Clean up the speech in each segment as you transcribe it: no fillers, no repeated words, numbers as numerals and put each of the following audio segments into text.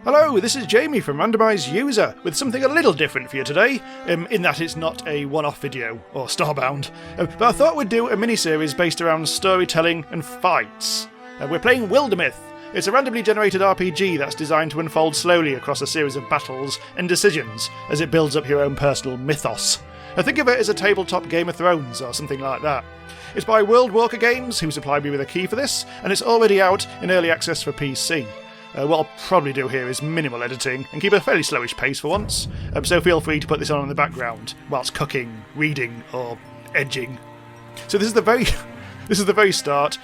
Hello, this is Jamie from Randomise User, with something a little different for you today, in that it's not a one-off video, or Starbound, but I thought we'd do a mini-series based around storytelling and fights. We're playing Wildermyth. It's a randomly generated RPG that's designed to unfold slowly across a series of battles and decisions as it builds up your own personal mythos. Think of it as a tabletop Game of Thrones or something like that. It's by Worldwalker Games, who supplied me with a key for this, and it's already out in early access for PC. What I'll probably do here is minimal editing and keep a fairly slowish pace for once, so feel free to put this on in the background whilst cooking, reading, or edging. So this is the very start.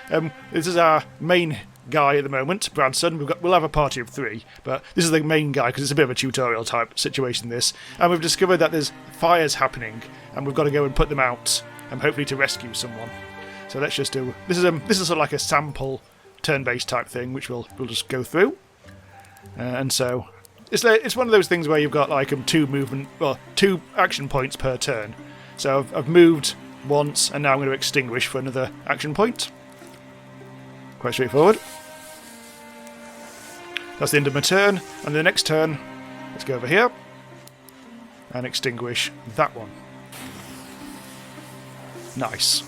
This is our main guy at the moment, Bradson. We'll have a party of 3, but this is the main guy because it's a bit of a tutorial type situation. This, and we've discovered that there's fires happening, and we've got to go and put them out, and hopefully to rescue someone. So let's just do this. Is sort of like a sample turn-based type thing, which we'll just go through. And so it's one of those things where you've got like 2 action points per turn. So I've moved once, and now I'm going to extinguish for another action point. Quite straightforward. That's the end of my turn, and the next turn, let's go over here and extinguish that one. Nice.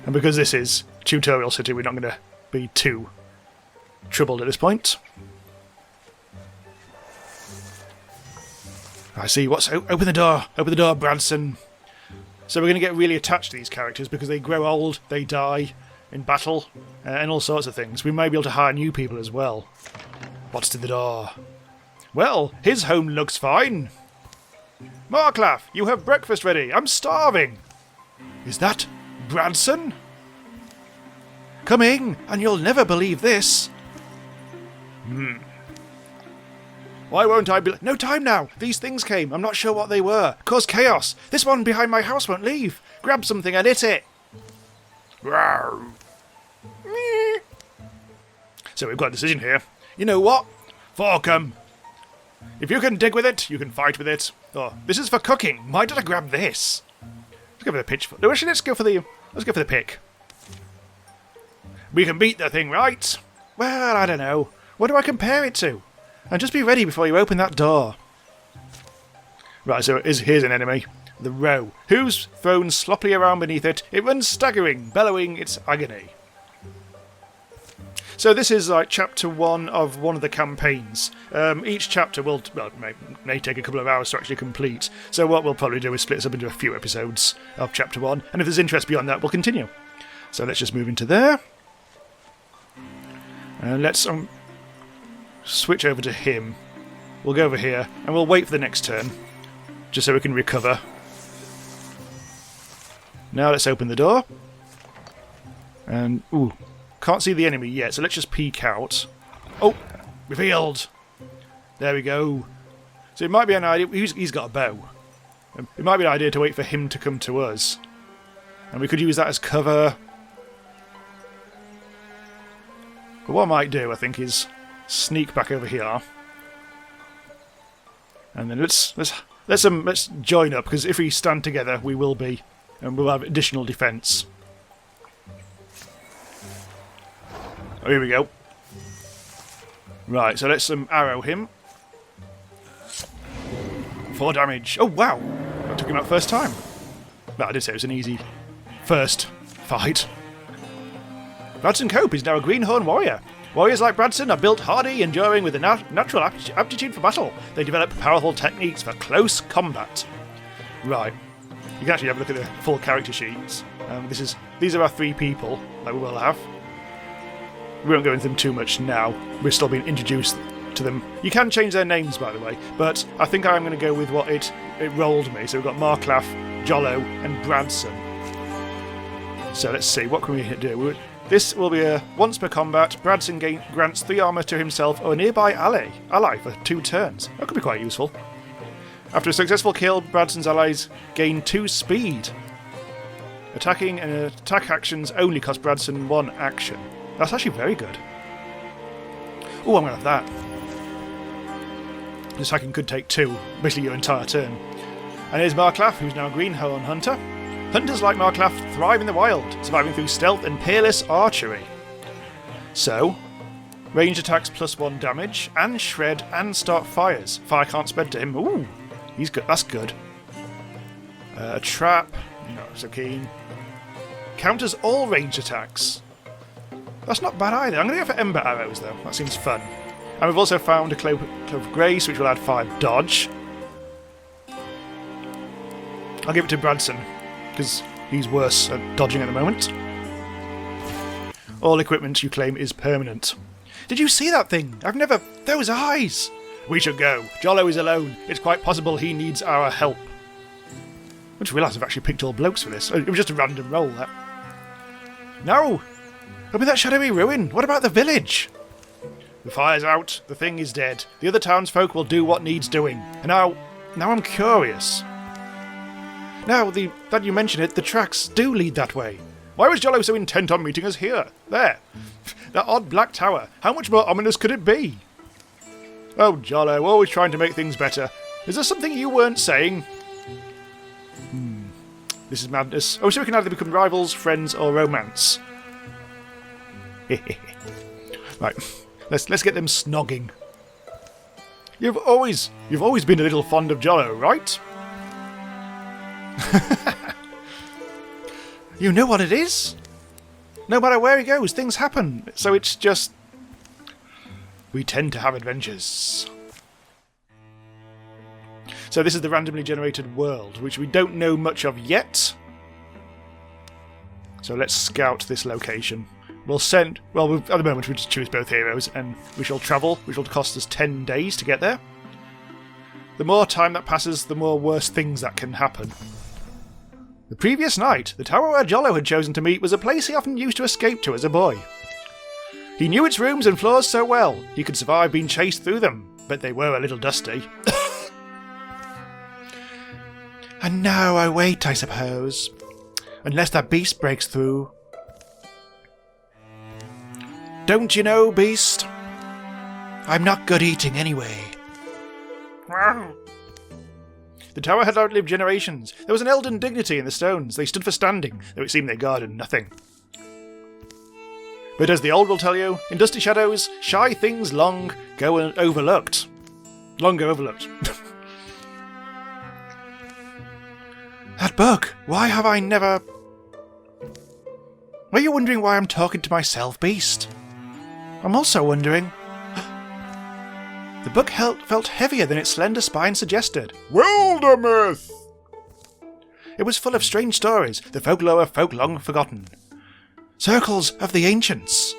And because this is Tutorial City, we're not going to be too troubled at this point. I see. Open the door, Bradson. So we're going to get really attached to these characters because they grow old, they die in battle, and all sorts of things. We may be able to hire new people as well. What's to the door? Well, his home looks fine. Marklaff, you have breakfast ready. I'm starving. Is that Bradson? Come in, and you'll never believe this. Why won't I be... No time now! These things came. I'm not sure what they were. Cause chaos. This one behind my house won't leave. Grab something and hit it. So we've got a decision here. You know what? Fork 'em. If you can dig with it, you can fight with it. Oh, this is for cooking. Why did I grab this? Let's go for the pitchfork. No, actually, let's go for the pick. We can beat the thing, right? Well, I don't know. What do I compare it to? And just be ready before you open that door. Right, so here's an enemy. The roe. Who's thrown sloppily around beneath it? It runs staggering, bellowing its agony. So this is like chapter 1 of one of the campaigns. Each chapter may take a couple of hours to actually complete. So what we'll probably do is split this up into a few episodes of chapter 1. And if there's interest beyond that, we'll continue. So let's just move into there. And let's switch over to him. We'll go over here, and we'll wait for the next turn, just so we can recover. Now let's open the door. And, ooh, can't see the enemy yet, so let's just peek out. Oh, revealed! There we go. So it might be an idea... He's got a bow. It might be an idea to wait for him to come to us. And we could use that as cover. But what I might do, I think, is sneak back over here, and then let's join up, because if we stand together, we will be, and we'll have additional defence. Oh, here we go. Right, so let's arrow him. 4 damage. Oh wow! I took him out first time. Well, I did say it was an easy first fight. Bradson Cope is now a greenhorn warrior. Warriors like Bradson are built hardy, enduring with a natural aptitude for battle. They develop powerful techniques for close combat. Right. You can actually have a look at the full character sheets. These are our 3 people that we will have. We won't go into them too much now. We're still being introduced to them. You can change their names, by the way, but I think I'm going to go with what it rolled me. So we've got Marklaff, Jollo, and Bradson. So let's see, what can we do? This will be a once per combat. Bradson grants 3 armour to himself or a nearby ally for 2 turns. That could be quite useful. After a successful kill, Bradson's allies gain 2 speed. Attacking and attack actions only cost Bradson 1 action. That's actually very good. Oh, I'm going to have that. This hacking could take 2, basically your entire turn. And here's Marklaff, who's now a greenhorn hunter. Hunters like Marklaff thrive in the wild, surviving through stealth and peerless archery. So, Ranged attacks +1 damage, and shred and start fires. Fire can't spread to him. Ooh, he's good. That's good. A trap, not so keen. Counters all ranged attacks. That's not bad either. I'm going to go for Ember Arrows though. That seems fun. And we've also found a Cloak of Grace, which will add 5 dodge. I'll give it to Bradson, because he's worse at dodging at the moment. All equipment you claim is permanent. Did you see that thing? I've never... Those eyes! We should go. Jollo is alone. It's quite possible he needs our help. I just realised I've actually picked all blokes for this. It was just a random roll, that. No! Open that shadowy ruin. What about the village? The fire's out. The thing is dead. The other townsfolk will do what needs doing. And now I'm curious. Now that you mention it, the tracks do lead that way. Why was Jollo so intent on meeting us here? There. That odd black tower. How much more ominous could it be? Oh, Jollo, always trying to make things better. Is there something you weren't saying? This is madness. Oh, so we can either become rivals, friends, or romance. Right, let's get them snogging. You've always been a little fond of Jollo, right? You know what it is? No matter where he goes, things happen. So it's just... we tend to have adventures. So this is the randomly generated world, which we don't know much of yet. So let's scout this location. We'll send... well, at the moment we just choose both heroes, and we shall travel, which will cost us 10 days to get there. The more time that passes, the more worse things that can happen. The previous night, the tower where Jollo had chosen to meet was a place he often used to escape to as a boy. He knew its rooms and floors so well, he could survive being chased through them, but they were a little dusty. And now I wait, I suppose. Unless that beast breaks through. Don't you know, beast? I'm not good eating anyway. The tower had outlived generations. There was an elden dignity in the stones. They stood for standing, though it seemed they guarded nothing. But as the old will tell you, in dusty shadows, shy things long go overlooked. Long go overlooked. That book! Why have I never... Were you wondering why I'm talking to myself, beast? I'm also wondering... The book felt heavier than its slender spine suggested. Wildermyth! It was full of strange stories, the folklore of folk long forgotten. Circles of the ancients.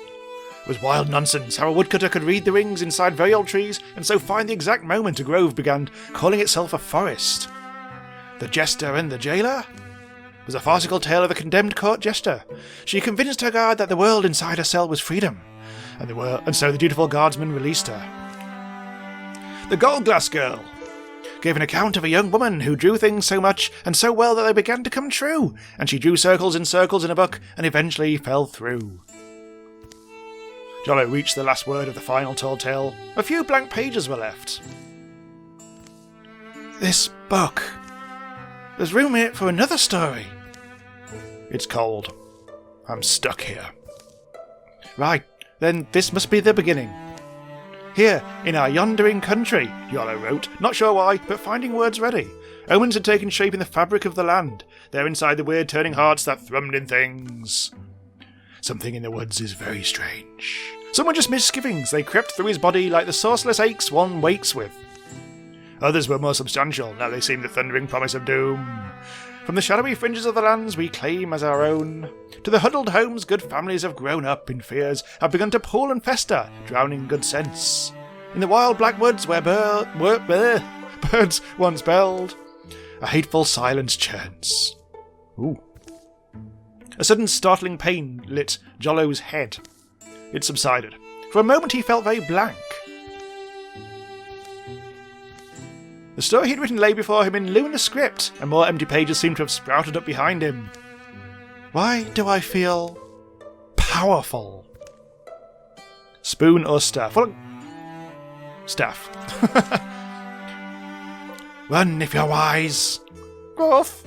It was wild nonsense how a woodcutter could read the rings inside very old trees and so find the exact moment a grove began calling itself a forest. The jester and the jailer? It was a farcical tale of the condemned court jester. She convinced her guard that the world inside her cell was freedom, and so the dutiful guardsman released her. The Gold Glass Girl gave an account of a young woman who drew things so much and so well that they began to come true, and she drew circles in a book and eventually fell through. Jollo reached the last word of the final tall tale. A few blank pages were left. This book. There's room in it for another story. It's cold. I'm stuck here. Right, then this must be the beginning. Here, in our yondering country, Jollo wrote, not sure why, but finding words ready. Omens had taken shape in the fabric of the land. There inside the weird turning hearts that thrummed in things. Something in the woods is very strange. Some were just misgivings. They crept through his body like the sourceless aches one wakes with. Others were more substantial. Now they seemed the thundering promise of doom. From the shadowy fringes of the lands we claim as our own, to the huddled homes good families have grown up in fears, have begun to pool and fester, drowning good sense. In the wild black woods where birds once belled, a hateful silence churns. Ooh. A sudden startling pain lit Jollo's head. It subsided. For a moment he felt very blank. The story he'd written lay before him in luminous script, and more empty pages seemed to have sprouted up behind him. Why do I feel powerful? Spoon or staff? Well, staff. Run if you're wise. Off.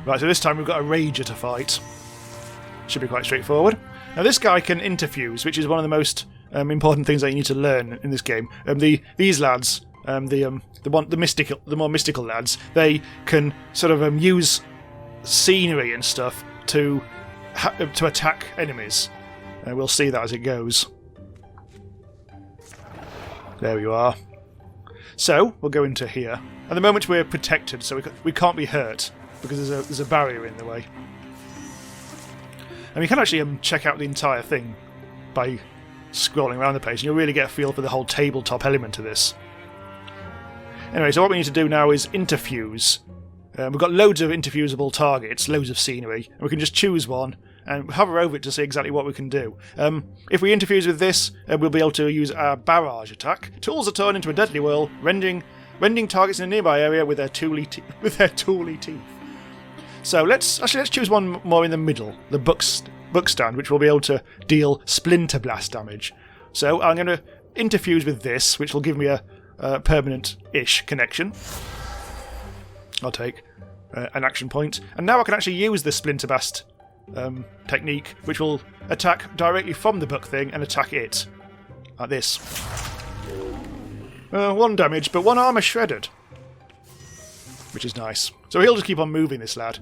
Right, so this time we've got a rager to fight. Should be quite straightforward. Now this guy can interfuse, which is one of the most important things that you need to learn in this game. These lads, the more mystical lads, they can sort of use scenery and stuff to attack enemies. We'll see that as it goes. There you are. So we'll go into here. At the moment we're protected, so we can't be hurt because there's a barrier in the way. And we can actually check out the entire thing by scrolling around the page, and you'll really get a feel for the whole tabletop element of this. Anyway, so what we need to do now is interfuse. We've got loads of interfusable targets, loads of scenery, and we can just choose one and hover over it to see exactly what we can do. If we interfuse with this, we'll be able to use our barrage attack. Tools are turned into a deadly whirl, rending targets in a nearby area with their tooly teeth. So let's choose one more in the middle, the book stand, which will be able to deal splinter blast damage. So I'm going to interfuse with this, which will give me a permanent-ish connection. I'll take an action point, and now I can actually use the splinter blast technique, which will attack directly from the book thing and attack it like this. 1 damage, but 1 armour shredded, which is nice. So he'll just keep on moving, this lad.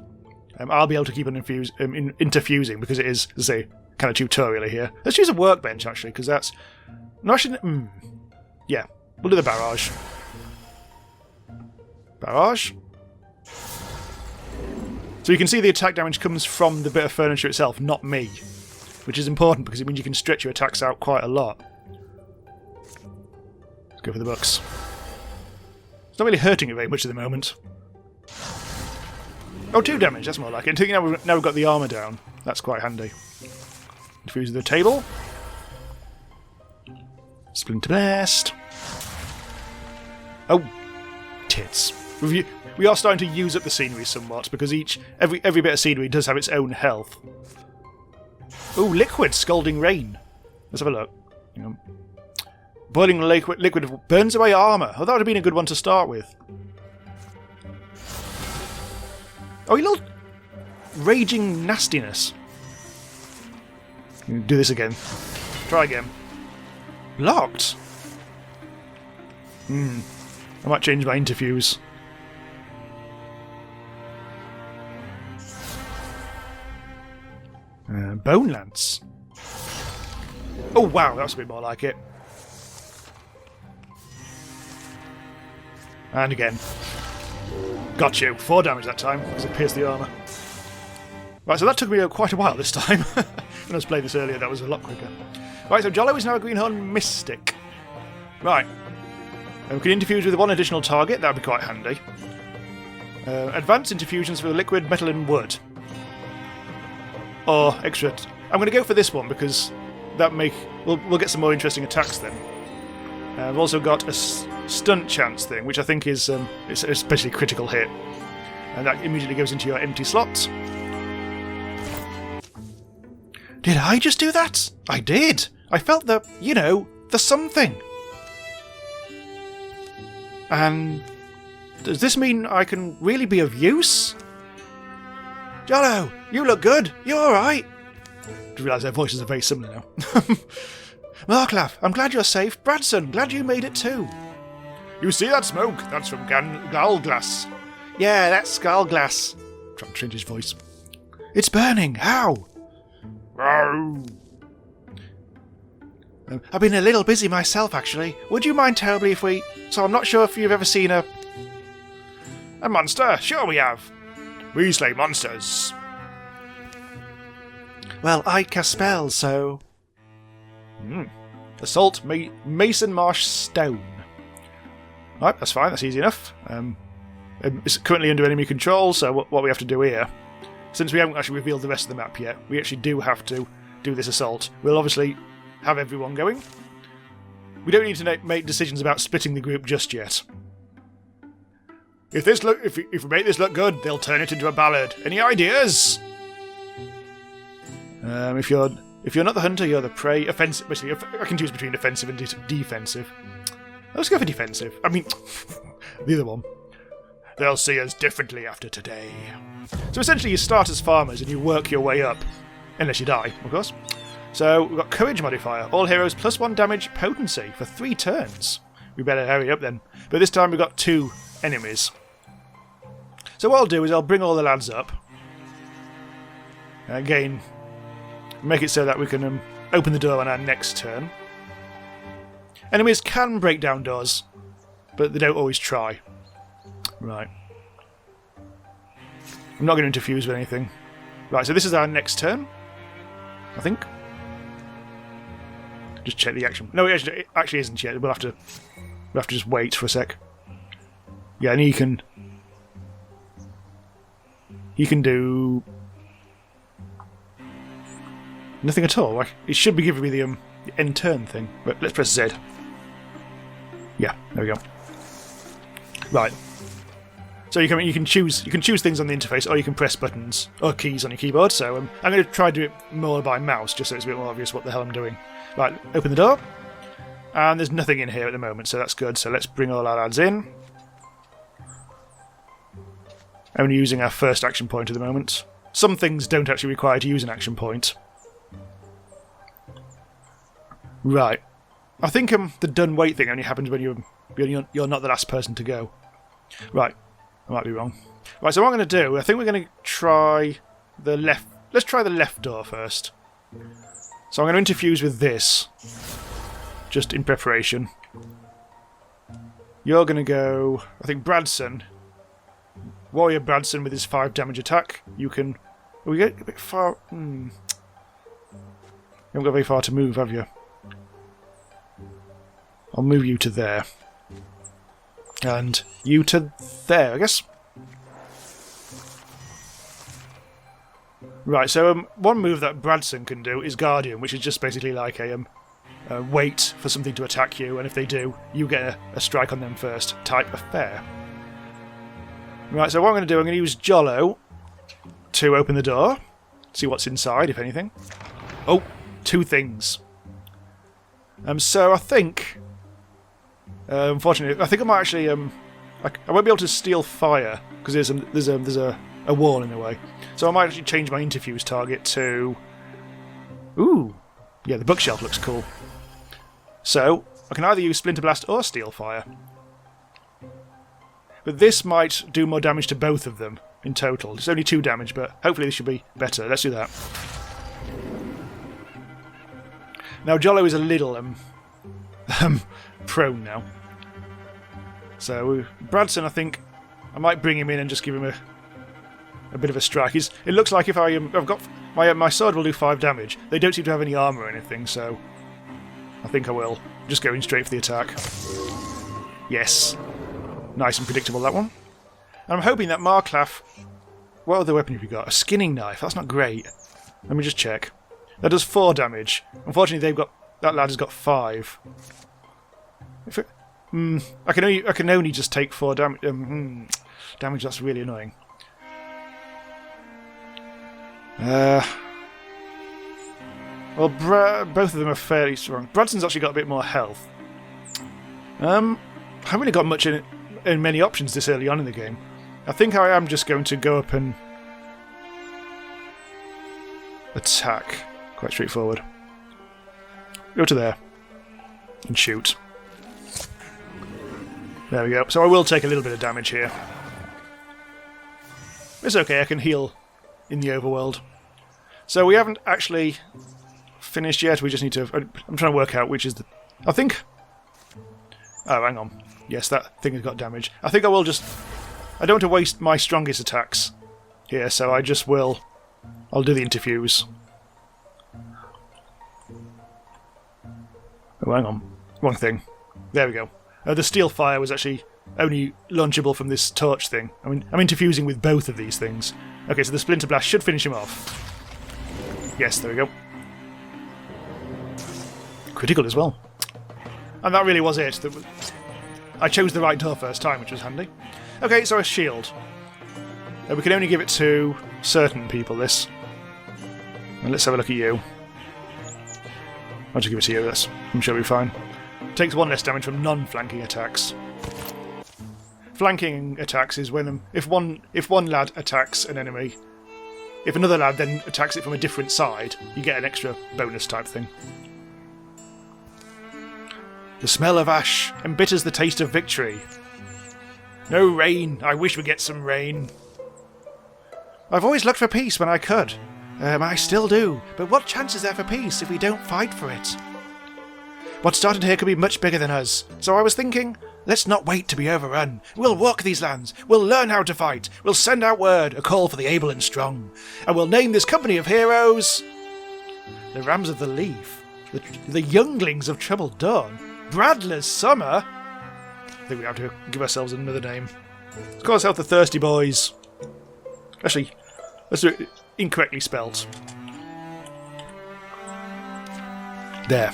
I'll be able to keep on interfusing because it is, as I say, kind of tutorial here. Let's use a workbench actually, because that's no, actually, yeah, we'll do the barrage. Barrage. So you can see the attack damage comes from the bit of furniture itself, not me, which is important because it means you can stretch your attacks out quite a lot. Let's go for the books. It's not really hurting it very much at the moment. Oh, 2 damage, that's more like it. Now we've got the armour down. That's quite handy. Infuse the table. Splinter Blast. Oh, tits. We are starting to use up the scenery somewhat, because every bit of scenery does have its own health. Oh, liquid, scalding rain. Let's have a look. Boiling liquid burns away armour. Oh, that would have been a good one to start with. Oh, you little raging nastiness. Do this again. Try again. Locked? I might change my interfuse. Bone Lance. Oh wow, that's a bit more like it. And again. Got you. 4 damage that time, because it pierced the armour. Right, so that took me quite a while this time. When I was playing this earlier, that was a lot quicker. Right, so Jollo is now a Greenhorn Mystic. Right. We can interfuse with 1 additional target, that would be quite handy. Advanced interfusions for liquid, metal and wood. Or extra... I'm going to go for this one, because that we'll get some more interesting attacks then. We've also got a stunt chance thing, which I think is it's a especially critical hit. And that immediately goes into your empty slot. Did I just do that? I did! I felt the something. And does this mean I can really be of use? Jollo, you look good. You alright? I realise their voices are very similar now. Marklaff, I'm glad you're safe. Bradson, glad you made it too. You see that smoke? That's from Galglass. Yeah, that's Galglass. Trying to change his voice. It's burning. How? I've been a little busy myself, actually. Would you mind terribly if we... So I'm not sure if you've ever seen a monster? Sure we have. We slay monsters. Well, I cast spells, so... Assault Mason Marsh Stone. Right, that's fine, that's easy enough. It's currently under enemy control, so what we have to do here... Since we haven't actually revealed the rest of the map yet, we actually do have to do this assault. We'll obviously have everyone going. We don't need to make decisions about splitting the group just yet. If we make this look good, they'll turn it into a ballad. Any ideas? If you're not the hunter, you're the prey. Offensive. Basically, I can choose between offensive and defensive. Let's go for defensive. I mean, the other one. They'll see us differently after today. So essentially, you start as farmers and you work your way up, unless you die, of course. So we've got Courage modifier. All heroes +1 damage potency for 3 turns. We better hurry up then. But this time we've got 2 enemies. So what I'll do is I'll bring all the lads up. Again, make it so that we can open the door on our next turn. Enemies can break down doors, but they don't always try. Right. I'm not going to interfuse with anything. Right, so this is our next turn, I think. Just check the action. No, it actually isn't yet. We'll have to just wait for a sec. Yeah, and he can do nothing at all. Like, it should be giving me the end turn thing. But let's press Z. Yeah, there we go. Right. So you can choose things on the interface, or you can press buttons or keys on your keyboard. So I'm going to try to do it more by mouse, just so it's a bit more obvious what the hell I'm doing. Right, open the door, and there's nothing in here at the moment, so that's good. So let's bring all our lads in. Only using our first action point at the moment. Some things don't actually require to use an action point. Right. I think the done wait thing only happens when you're not the last person to go. Right. I might be wrong. Right, so what I'm going to do, I think we're going to try the left... Let's try the left door first. So I'm going to interfuse with this, just in preparation. You're going to go... I think Bradson. Warrior Bradson with his 5 damage attack. You can... We get a bit far... You haven't got very far to move, have you? I'll move you to there. And you to there, I guess. Right, so one move that Bradson can do is Guardian, which is just basically like a wait for something to attack you, and if they do, you get a strike on them first type affair. Right, so what I'm going to do, I'm going to use Jollo to open the door, see what's inside, if anything. Oh, 2 things. So I think... unfortunately, I think I might actually... I won't be able to steal fire, because there's a wall in the way. So I might actually change my interfuse target to... Ooh! Yeah, the bookshelf looks cool. So, I can either use Splinter Blast or Steal Fire. But this might do more damage to both of them in total. It's only 2 damage, but hopefully this should be better. Let's do that. Now, Jollo is a little... prone now. So Bradson, I think I might bring him in and just give him a bit of a strike. It looks like if I've got my sword will do 5 damage. They don't seem to have any armor or anything, so I think I will just go in straight for the attack. Yes, nice and predictable that one. And I'm hoping that Marklaf. What other weapon have you got? A skinning knife. That's not great. Let me just check. That does 4 damage. Unfortunately, that lad has got 5. I can only just take 4 damage. Damage. That's really annoying. Well, both of them are fairly strong. Bradson's actually got a bit more health. I haven't really got much in many options this early on in the game. I think I am just going to go up and attack. Quite straightforward. Go to there and shoot. There we go. So I will take a little bit of damage here. It's okay, I can heal in the overworld. So we haven't actually finished yet, we just need to... I'm trying to work out which is the... I think... Oh, hang on. Yes, that thing has got damage. I think I will just... I don't want to waste my strongest attacks here, so I just will... I'll do the interfuse. Oh, hang on. Wrong thing. There we go. The steel fire was actually only launchable from this torch thing. I mean, I'm interfusing with both of these things. Okay, so the Splinter Blast should finish him off. Yes, there we go. Critical as well. And that really was it. I chose the right door first time, which was handy. Okay, so a shield. We can only give it to certain people, this. And let's have a look at you. I'll just give it to you, I'm sure we'll be fine. Takes 1 less damage from non-flanking attacks. Flanking attacks is when if one lad attacks an enemy, if another lad then attacks it from a different side, you get an extra bonus type thing. The smell of ash embitters the taste of victory. No rain. I wish we'd get some rain. I've always looked for peace when I could. I still do, but what chance is there for peace if we don't fight for it? What started here could be much bigger than us, so I was thinking, let's not wait to be overrun. We'll walk these lands, we'll learn how to fight, we'll send out word, a call for the able and strong, and we'll name this company of heroes the Rams of the Leaf, the Younglings of Troubled Dawn, Bradler's Summer. I think we have to give ourselves another name. Let's call ourselves the Thirsty Boys. Actually, let's do it incorrectly spelt. There.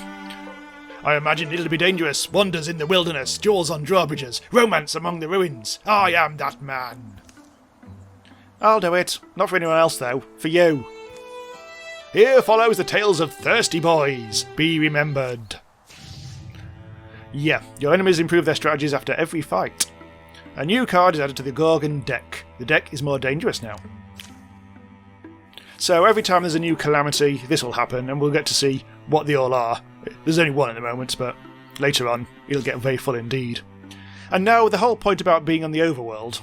I imagine it'll be dangerous. Wonders in the wilderness, jewels on drawbridges, romance among the ruins. I am that man. I'll do it. Not for anyone else, though. For you. Here follows the tales of thirsty boys. Be remembered. Yeah, your enemies improve their strategies after every fight. A new card is added to the Gorgon deck. The deck is more dangerous now. So every time there's a new calamity, this will happen, and we'll get to see what they all are. There's only one at the moment, but later on it'll get very full indeed. And now the whole point about being on the Overworld,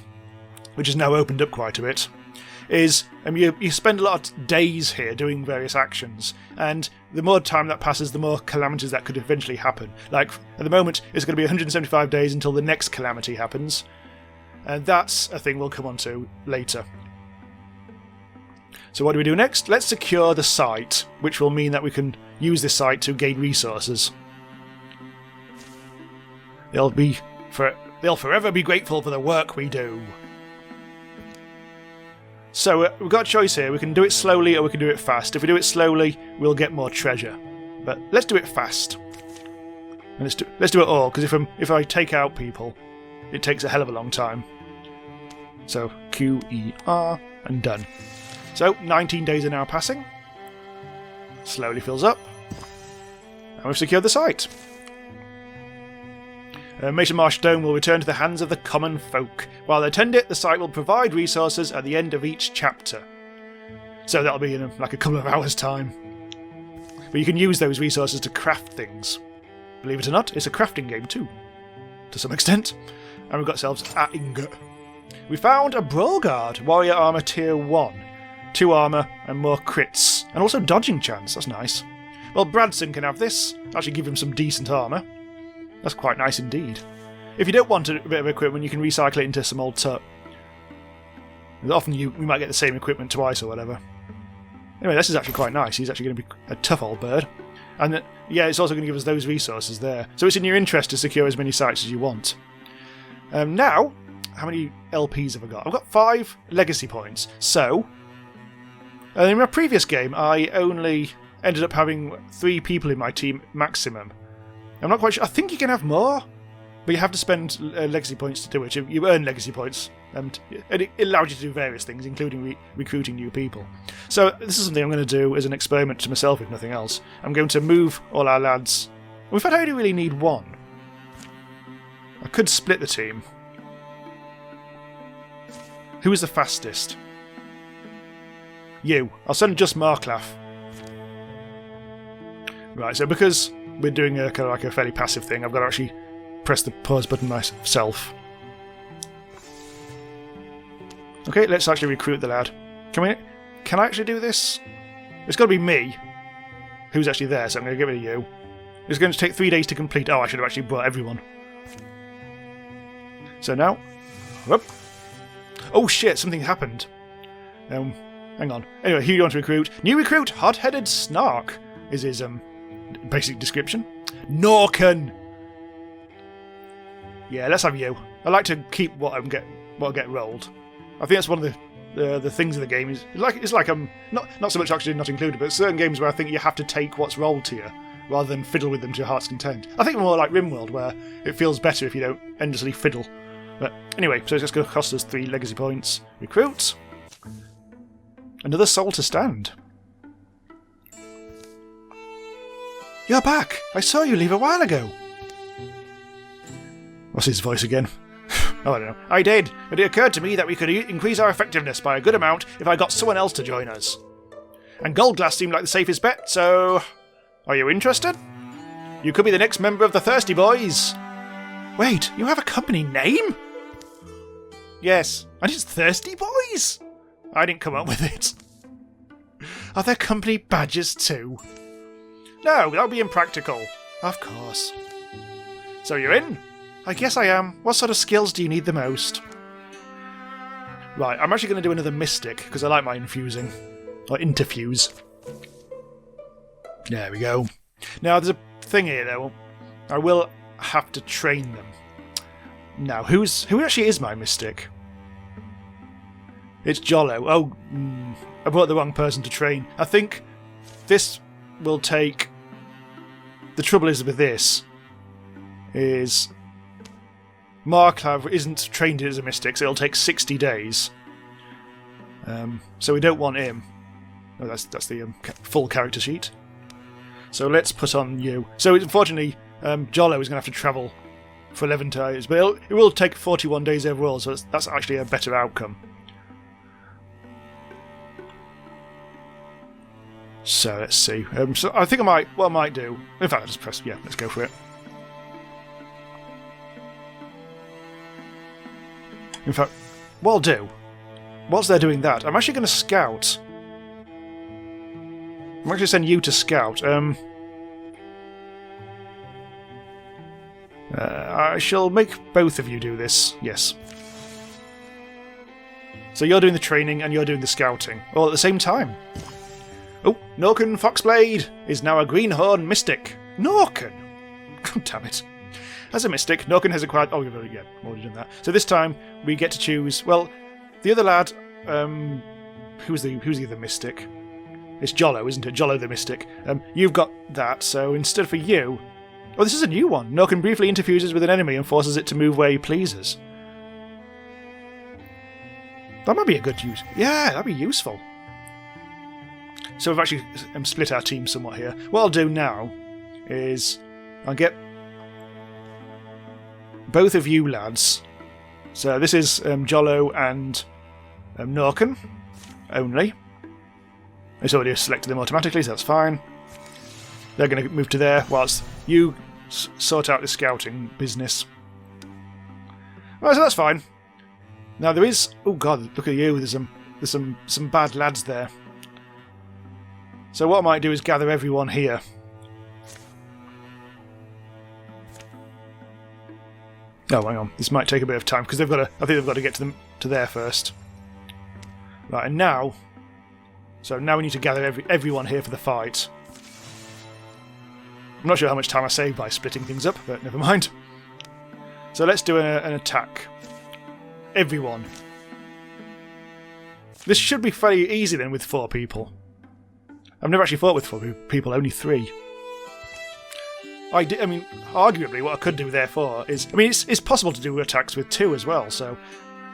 which has now opened up quite a bit, is you spend a lot of days here doing various actions, and the more time that passes, the more calamities that could eventually happen. Like, at the moment, it's going to be 175 days until the next calamity happens, and that's a thing we'll come on to later. So what do we do next? Let's secure the site, which will mean that we can use this site to gain resources. They'll forever be grateful for the work we do. So we've got a choice here. We can do it slowly or we can do it fast. If we do it slowly, we'll get more treasure. But let's do it fast. And let's do it all, because if I take out people, it takes a hell of a long time. So QER and done. So 19 days are now passing. Slowly fills up. And we've secured the site. Mason Marsh Stone will return to the hands of the common folk. While they tend it, the site will provide resources at the end of each chapter. So that'll be in like a couple of hours' time. But you can use those resources to craft things. Believe it or not, it's a crafting game too, to some extent. And we've got ourselves an ingot. We found a Brawl Guard, Warrior Armour Tier 1. 2 armour and more crits. And also dodging chance, that's nice. Well, Bradson can have this. Actually give him some decent armour. That's quite nice indeed. If you don't want a bit of equipment, you can recycle it into some old tut. Often we might get the same equipment twice or whatever. Anyway, this is actually quite nice. He's actually going to be a tough old bird. And yeah, it's also going to give us those resources there. So it's in your interest to secure as many sites as you want. Now, how many LPs have I got? I've got 5 legacy points. So, in my previous game, I only ended up having 3 people in my team maximum. I'm not quite sure. I think you can have more, but you have to spend legacy points to do it. You earn legacy points, and it allows you to do various things, including recruiting new people. So this is something I'm going to do as an experiment to myself, if nothing else. I'm going to move all our lads. In fact, I only really need 1. I could split the team. Who is the fastest? You. I'll send just Marklaff. Right, so because we're doing a kind of like a fairly passive thing, I've got to actually press the pause button myself. Okay, let's actually recruit the lad. Can I actually do this? It's got to be me who's actually there, so I'm going to get rid of you. It's going to take 3 days to complete. Oh, I should have actually brought everyone. So now... Whoop. Oh shit, something happened. Hang on. Anyway, who do you want to recruit? New recruit, hot-headed snark, is his basic description. Norken! Yeah, let's have you. I like to keep what I get rolled. I think that's one of the things of the game. It's like not so much actually not included, but certain games where I think you have to take what's rolled to you rather than fiddle with them to your heart's content. I think more like RimWorld, where it feels better if you don't endlessly fiddle. But anyway, so it's just going to cost us 3 legacy points. Recruit. Another soul to stand. You're back! I saw you leave a while ago. What's his voice again? Oh, I don't know. I did, but it occurred to me that we could increase our effectiveness by a good amount if I got someone else to join us. And Gold Glass seemed like the safest bet, so... Are you interested? You could be the next member of the Thirsty Boys. Wait, you have a company name? Yes, and it's Thirsty Boys? I didn't come up with it. Are there company badges too? No, that would be impractical. Of course. So you're in? I guess I am. What sort of skills do you need the most? Right, I'm actually going to do another Mystic, because I like my Infusing. Or Interfuse. There we go. Now, there's a thing here, though. I will have to train them. Now, who actually is my Mystic? It's Jollo. Oh, I brought the wrong person to train. I think this will take... The trouble is with this is Marklav isn't trained as a Mystic, so it'll take 60 days. So we don't want him. Oh, that's the full character sheet. So let's put on you. So unfortunately, Jollo is going to have to travel for 11 days, but it will take 41 days overall, so that's actually a better outcome. So let's see. So I think what I might do. In fact, I'll just press. Yeah, let's go for it. In fact, what I'll do, whilst they're doing that, I'm actually going to scout. I'm actually send you to scout. I shall make both of you do this. Yes. So you're doing the training and you're doing the scouting, all at the same time. Oh, Norken Foxblade is now a Greenhorn Mystic. Norken! God damn it. As a Mystic, Norken has acquired... Oh, we've already done that. So this time, we get to choose... Well, the other lad... Who's the other Mystic? It's Jollo, isn't it? Jollo the Mystic. You've got that, so instead for you... Oh, this is a new one. Norken briefly interfuses with an enemy and forces it to move where he pleases. That might be a good use. Yeah, that'd be useful. So we've actually split our team somewhat here. What I'll do now is I'll get both of you lads. So this is Jollo and Norken only. It's already selected them automatically, so that's fine. They're going to move to there whilst you sort out the scouting business. Right, so that's fine. Now there is... Oh god, look at you. There's some bad lads there. So what I might do is gather everyone here. Oh, hang on. This might take a bit of time because I think they've got to get to there first. Right, and now... So now we need to gather everyone here for the fight. I'm not sure how much time I saved by splitting things up, but never mind. So let's do an attack. Everyone. This should be fairly easy then with 4 people. I've never actually fought with 4 people, only 3. I mean, arguably what I could do therefore is... I mean, it's possible to do attacks with 2 as well, so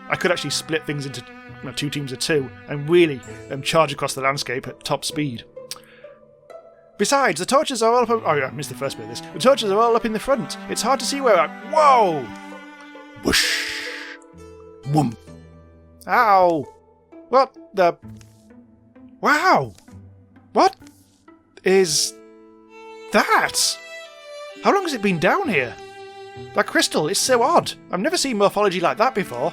I could actually split things into 2 teams of 2 and really charge across the landscape at top speed. Besides, the torches are all up... Oh, yeah, I missed the first bit of this. The torches are all up in the front. It's hard to see where I... Whoa! Whoosh! Whoom! Ow! What the... Wow! What is that? How long has it been down here? That crystal is so odd. I've never seen morphology like that before.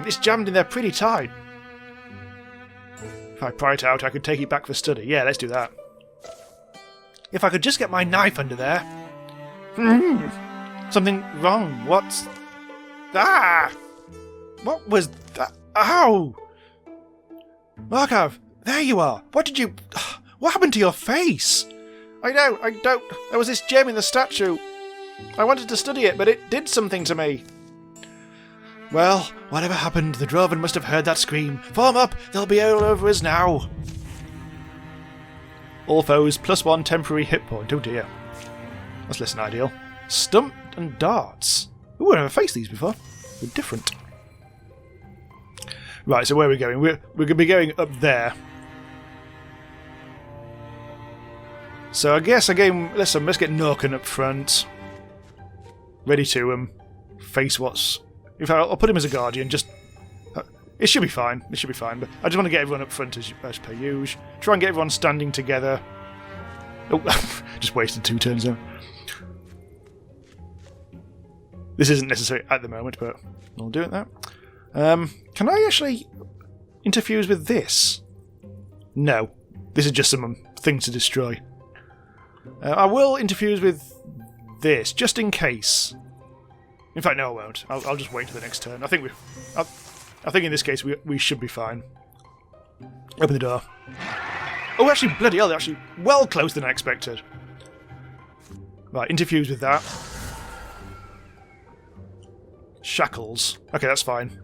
It's jammed in there pretty tight. If I pry it out, I could take it back for study. Yeah, let's do that. If I could just get my knife under there. Something wrong. What's... Ah! What was that? Ow! Markov, there you are. What did you... What happened to your face? I don't... There was this gem in the statue. I wanted to study it, but it did something to me. Well, whatever happened, the Droven must have heard that scream. Form up! They'll be all over us now. All foes, +1 temporary hit point. Oh dear. That's less than ideal. Stump and darts. Ooh, I've never faced these before. They're different. Right, so where are we going? We're going to be going up there. So I guess again, let's get Norken up front. Ready to face what's In fact, I'll put him as a guardian, just... it should be fine, it should be fine, but I just want to get everyone up front as per usual. Try and get everyone standing together. Oh, just wasted 2 turns there. This isn't necessary at the moment, but we'll do it now. Can I actually interfuse with this? No. This is just some thing to destroy. I will interfuse with this, just in case. In fact, no, I won't. I'll just wait for the next turn. I think in this case we should be fine. Open the door. Oh, actually, bloody hell, they're actually well closer than I expected. Right, interfuse with that. Shackles. Okay, that's fine.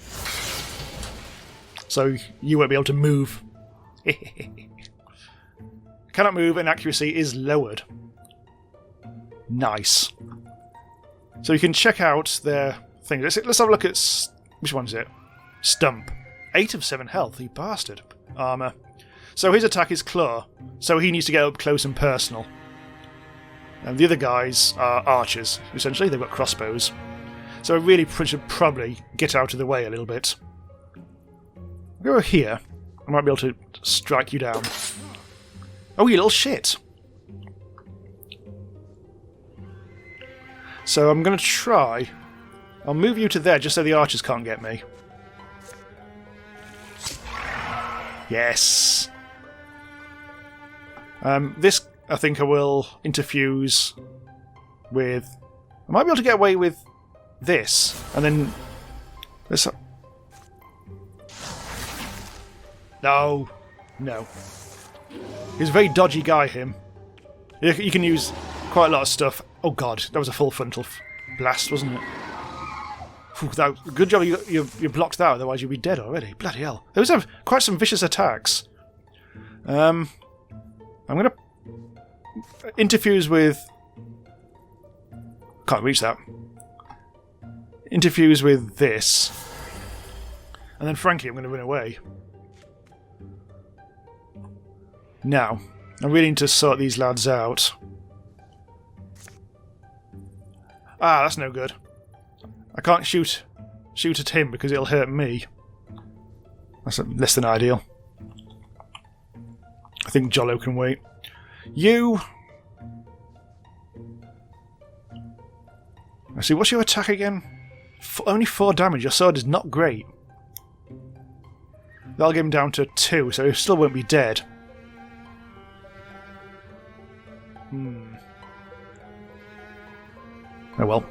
So you won't be able to move. Cannot move and accuracy is lowered. Nice. So you can check out their thing. Let's have a look at... which one is it? Stump. 8 of 7 health, you bastard. Armour. So his attack is claw. So he needs to get up close and personal. And the other guys are archers, essentially. They've got crossbows. So I really should probably get out of the way a little bit. Go over here. I might be able to strike you down. Oh, you little shit. So I'm going to try... I'll move you to there just so the archers can't get me. Yes. This, I think I will interfuse with... I might be able to get away with this. And then... this. No. No. He's a very dodgy guy, him. You can use quite a lot of stuff. Oh god, that was a full frontal blast, wasn't it? Whew, good job you blocked that, otherwise you'd be dead already. Bloody hell. Those have quite some vicious attacks. I'm going to interfuse with... Can't reach that. Interfuse with this. And then frankly I'm going to run away. Now, I'm really need to sort these lads out. Ah, that's no good. I can't shoot at him because it'll hurt me. That's less than ideal. I think Jollo can wait. You... I see, what's your attack again? Only 4 damage. Your sword is not great. That'll get him down to 2, so he still won't be dead. Oh well.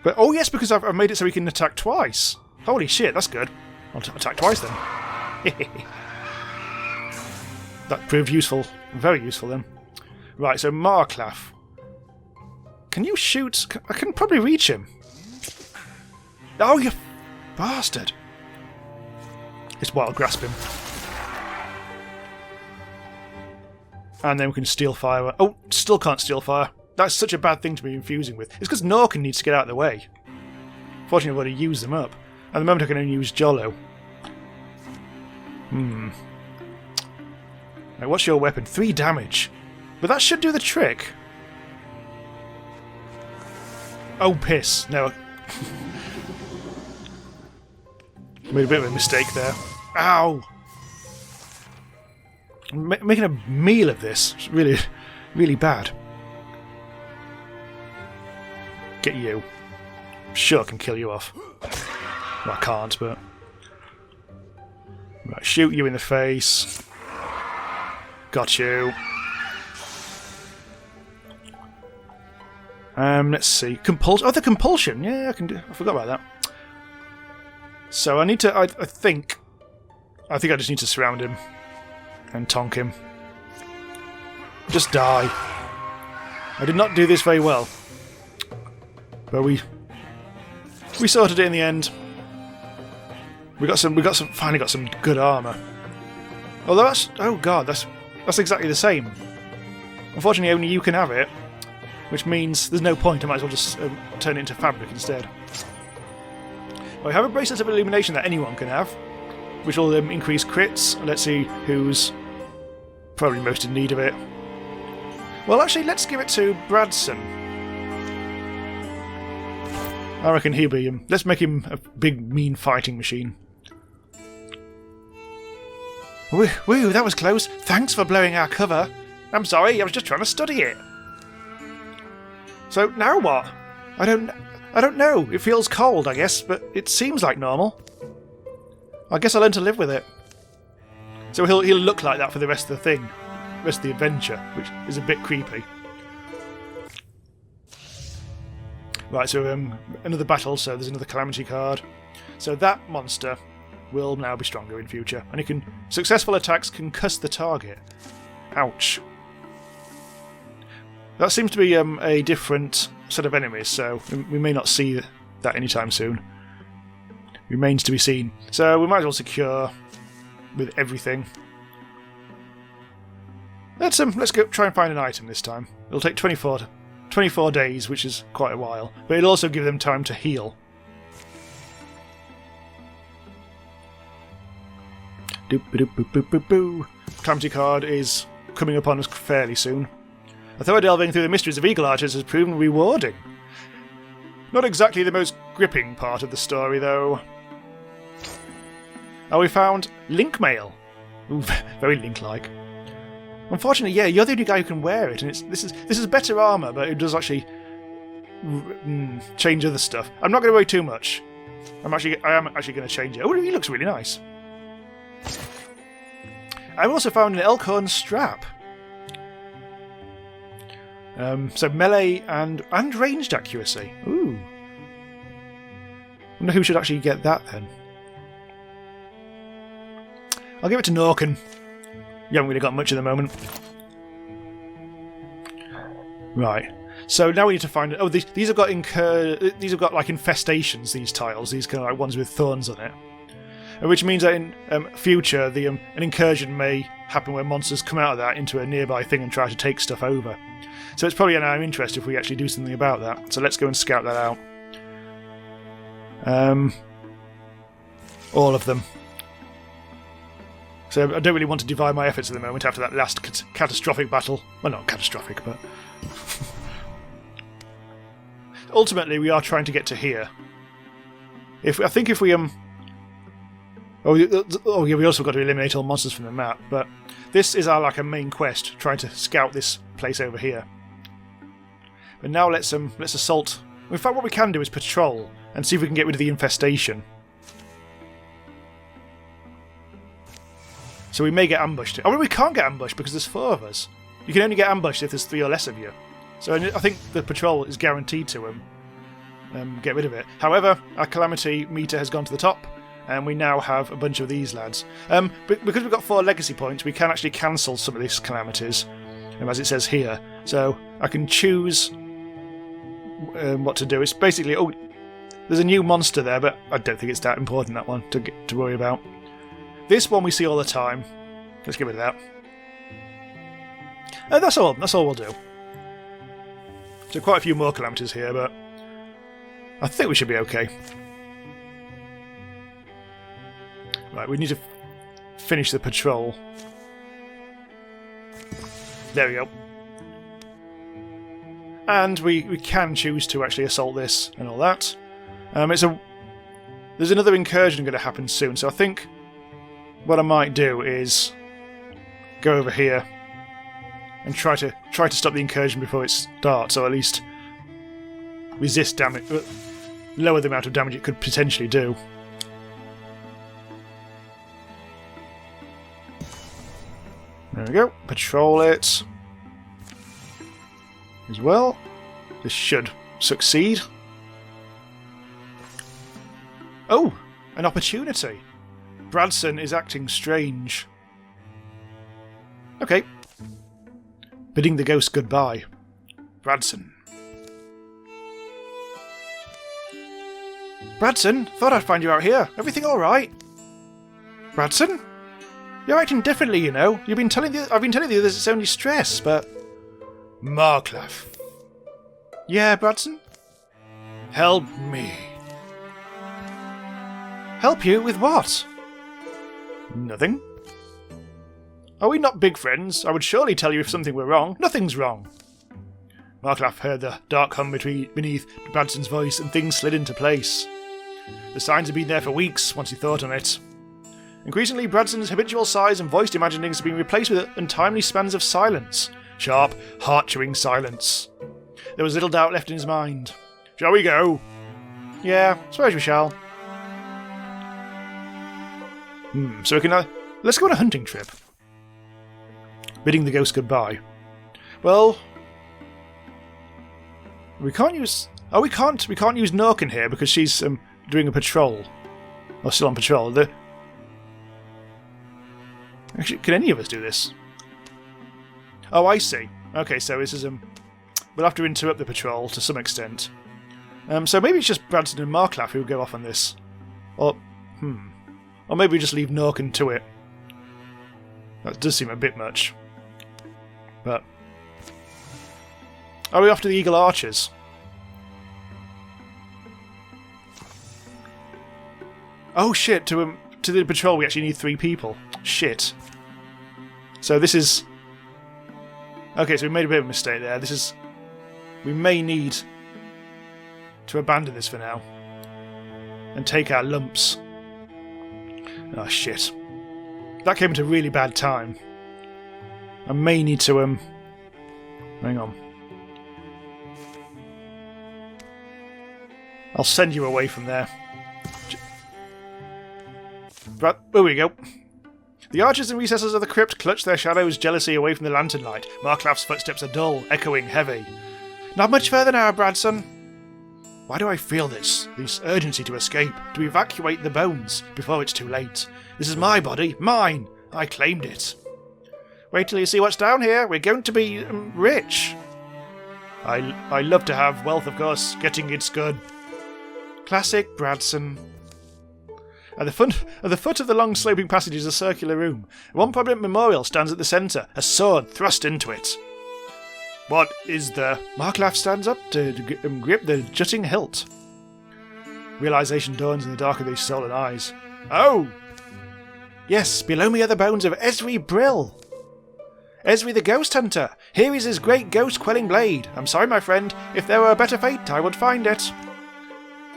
But oh yes, because I've made it so he can attack twice. Holy shit, that's good. I'll attack twice then. That proved useful. Very useful then. Right, so Marklaf. Can you shoot? I can probably reach him. Oh, you bastard. It's wild grasp him. And then we can steal fire. Oh, still can't steal fire. That's such a bad thing to be infusing with. It's because Norkin needs to get out of the way. Fortunately, I've already used them up. At the moment, I can only use Jollo. Now, what's your weapon? 3 damage. But that should do the trick. Oh, piss. No. Made a bit of a mistake there. Ow! I'm making a meal of this. It's really, really bad. Get you. Sure, I can kill you off. Well, I can't, but... Right, shoot you in the face. Got you. Let's see. Oh, the compulsion. Yeah, I can do. I forgot about that. So I need to. I think I just need to surround him and tonk him. Just die. I did not do this very well, but we sorted it in the end. We finally got some good armor. Although that's, oh god, that's exactly the same. Unfortunately, only you can have it, which means there's no point. I might as well just turn it into fabric instead. Well, I have a bracelet of illumination that anyone can have, which will increase crits. Let's see who's probably most in need of it. Well, actually, let's give it to Bradson. I reckon he'll be... let's make him a big, mean fighting machine. Woo, that was close. Thanks for blowing our cover. I'm sorry, I was just trying to study it. So, now what? I don't know. It feels cold, I guess, but it seems like normal. I guess I'll learn to live with it. So he'll look like that for the rest of the thing. Rest of the adventure, which is a bit creepy. Right, so another battle, so there's another calamity card. So that monster will now be stronger in future, and it can successful attacks concuss the target. Ouch. That seems to be a different set of enemies, so we may not see that anytime soon. Remains to be seen. So we might as well secure with everything. Let's go try and find an item this time. It'll take 24 days, which is quite a while, but it'll also give them time to heal. Doop-a-doop-boop-boop-boop-boo. Calamity card is coming upon us fairly soon. A thorough delving through the mysteries of Eagle Archers has proven rewarding. Not exactly the most gripping part of the story, though. Oh, we found Link Mail. Ooh, very Link-like. Unfortunately, yeah, you're the only guy who can wear it, and this is better armour, but it does actually change other stuff. I'm not going to worry too much. I am actually going to change it. Oh, he looks really nice. I've also found an Elkhorn strap. So melee and ranged accuracy. Ooh. I wonder who should actually get that then. I'll give it to Norken. You haven't really got much at the moment. Right. So now we need to find... Oh, these have got like infestations, these tiles. These kind of like ones with thorns on it. Which means that in future, an incursion may happen where monsters come out of that into a nearby thing and try to take stuff over. So it's probably in our interest if we actually do something about that. So let's go and scout that out. All of them. So I don't really want to divide my efforts at the moment after that last catastrophic battle. Well, not catastrophic, but... Ultimately, we are trying to get to here. I think if we... Oh yeah, we also got to eliminate all monsters from the map, but this is our main quest, trying to scout this place over here. But now let's assault. In fact, what we can do is patrol and see if we can get rid of the infestation. So we may get ambushed. Oh, we can't get ambushed because there's 4 of us. You can only get ambushed if there's 3 or less of you. So I think the patrol is guaranteed to get rid of it. However, our calamity meter has gone to the top, and we now have a bunch of these lads. But because we've got 4 legacy points, we can actually cancel some of these calamities, as it says here. So I can choose what to do. It's basically... Oh, there's a new monster there, but I don't think it's that important, that one, to worry about. This one we see all the time. Let's get rid of that. That's all we'll do. So quite a few more calamities here, but I think we should be okay. Right, we need to finish the patrol. There we go. And we can choose to actually assault this and all that. There's another incursion going to happen soon, so I think what I might do is go over here and try to stop the incursion before it starts, or at least resist damage, lower the amount of damage it could potentially do. There we go. Patrol it as well. This should succeed. Oh, an opportunity. Bradson is acting strange. Okay. Bidding the ghost goodbye. Bradson. Bradson, thought I'd find you out here. Everything alright? Bradson? You're acting differently, you know. I've been telling the others it's only stress, but... Marclaf. Yeah, Bradson? Help me. Help you with what? Nothing. Are we not big friends? I would surely tell you if something were wrong. Nothing's wrong. Marklaf heard the dark hum beneath Bradson's voice, and things slid into place. The signs had been there for weeks once he thought on it. Increasingly, Bradson's habitual sighs and voiced imaginings had been replaced with untimely spans of silence. Sharp, heart-chewing silence. There was little doubt left in his mind. Shall we go? Yeah, suppose we shall. So we can... let's go on a hunting trip. Bidding the ghost goodbye. Well... we can't use... oh, we can't use Norkin here because she's doing a patrol. Or still on patrol. Actually, can any of us do this? Oh, I see. Okay, so this is... we'll have to interrupt the patrol to some extent. So maybe it's just Bradson and Marklaf who go off on this. Or... or maybe we just leave Norkin to it. That does seem a bit much. But... are we off to the Eagle Archers? Oh shit, to the patrol we actually need 3 people. Shit. So this is... okay, so we made a bit of a mistake there. This is... we may need to abandon this for now. And take our lumps. Oh shit. That came at a really bad time. I may need to, hang on. I'll send you away from there. Right, there we go. The archers and recesses of the crypt clutch their shadows jealously away from the lantern light. Marklaf's footsteps are dull, echoing heavy. Not much further now, Bradson. Why do I feel this urgency to escape, to evacuate the bones, before it's too late? This is my body, mine. I claimed it. Wait till you see what's down here. We're going to be rich. I love to have wealth, of course. Getting it's good. Classic Bradson. At the foot of the long sloping passage is a circular room. One prominent memorial stands at the centre, a sword thrust into it. What is the... Marklaf stands up to grip the jutting hilt. Realisation dawns in the dark of these stolen eyes. Oh! Yes, below me are the bones of Esri Brill. Esri the Ghost Hunter. Here is his great ghost-quelling blade. I'm sorry, my friend. If there were a better fate, I would find it.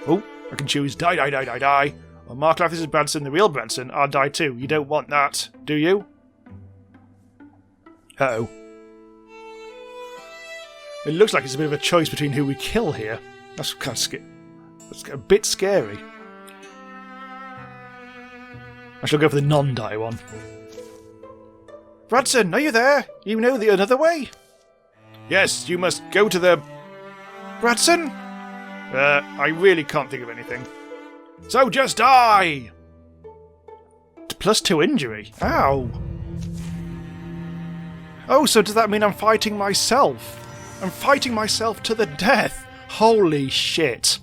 Oh, I can choose die, die, die, die, die. Well, Marklaf, this is Bradson, the real Bradson. I'll die too. You don't want that, do you? Uh-oh. It looks like it's a bit of a choice between who we kill here. That's kind of that's a bit scary. I shall go for the non-die one. Bradson, are you there? You know the another way? Yes, you must go to the... Bradson? I really can't think of anything. So just die! +2 injury. Ow. Oh, so does that mean I'm fighting myself? I'm fighting myself to the death. Holy shit.